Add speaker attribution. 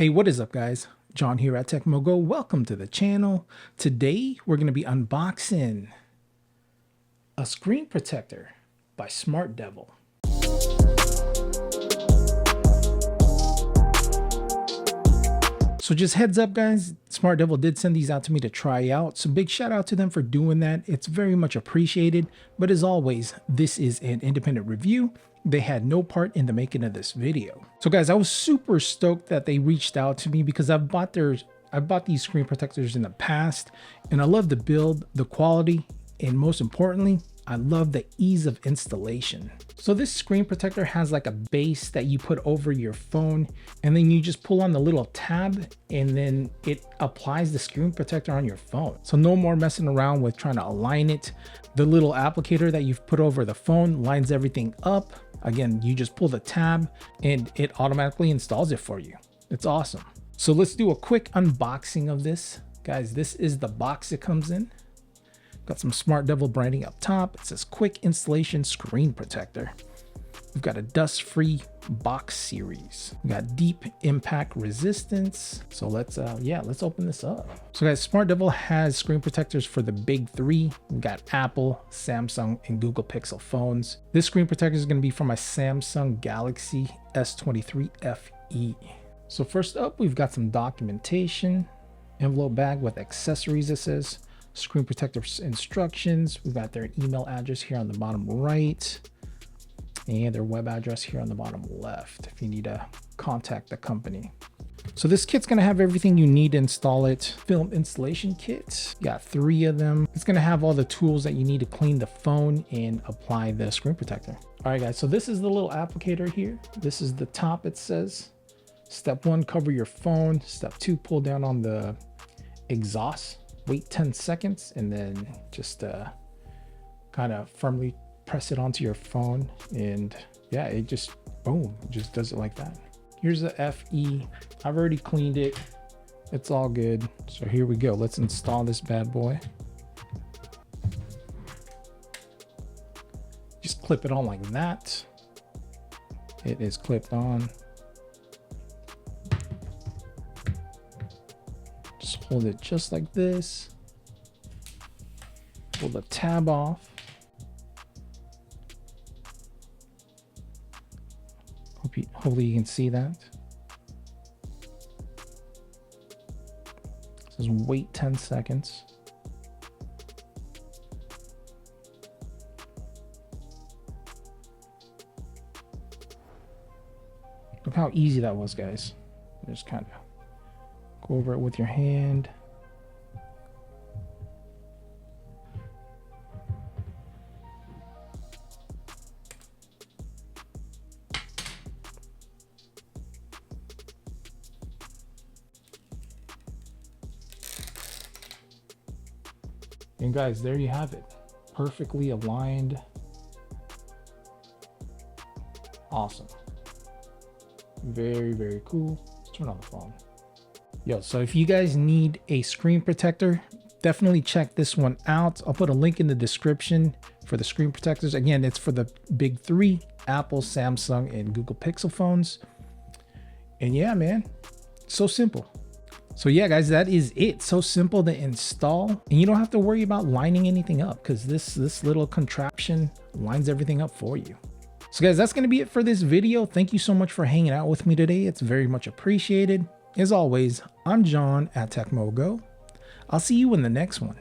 Speaker 1: Hey, what is up guys? John here at Tekmogo. Welcome to the channel. Today we're going to be unboxing a screen protector by Smart Devil. So just heads up guys, Smart Devil did send these out to me to try out. So big shout out to them for doing that. It's very much appreciated. But as always, this is an independent review. They had no part in the making of this video. So guys, I was super stoked that they reached out to me because I've bought these screen protectors in the past and I love the build, the quality, and most importantly, I love the ease of installation. So this screen protector has like a base that you put over your phone and then you just pull on the little tab and then it applies the screen protector on your phone. So no more messing around with trying to align it. The little applicator that you've put over the phone lines everything up. Again, you just pull the tab and it automatically installs it for you. It's awesome. So let's do a quick unboxing of this. Guys, this is the box it comes in. Got some Smart Devil branding up top. It says quick installation screen protector. We've got a dust-free box series. We got deep impact resistance. So let's open this up. So guys, Smart Devil has screen protectors for the big three. We've got Apple, Samsung, and Google Pixel phones. This screen protector is going to be for my Samsung Galaxy S23 FE. So first up, we've got some documentation, envelope bag with accessories. It says screen protector instructions. We've got their email address here on the bottom right and their web address here on the bottom left if you need to contact the company. So this kit's going to have everything you need to install it. Film installation kit, you got 3 of them. It's going to have all the tools that you need to clean the phone and apply the screen protector. All right guys, so this is the little applicator here. This is the top. It says step 1, cover your phone. Step 2, pull down on the exhaust. Wait 10 seconds and then just kind of firmly press it onto your phone, and yeah, it just boom, it just does it like that. Here's the FE. I've already cleaned it. It's all good. So here we go. Let's install this bad boy. Just clip it on like that. It is clipped on. Hold it just like this. Pull the tab off. Hopefully you can see that. It says wait 10 seconds. Look how easy that was, guys. Just kind of go over it with your hand. And guys, there you have it. Perfectly aligned. Awesome. Very, very cool. Let's turn on the phone. Yo, so if you guys need a screen protector, definitely check this one out. I'll put a link in the description for the screen protectors. Again, it's for the big 3, Apple, Samsung, and Google Pixel phones. And yeah, man, so simple. So yeah, guys, that is it. So simple to install, and you don't have to worry about lining anything up because this little contraption lines everything up for you. So guys, that's going to be it for this video. Thank you so much for hanging out with me today. It's very much appreciated. As always, I'm John at Tekmogo. I'll see you in the next one.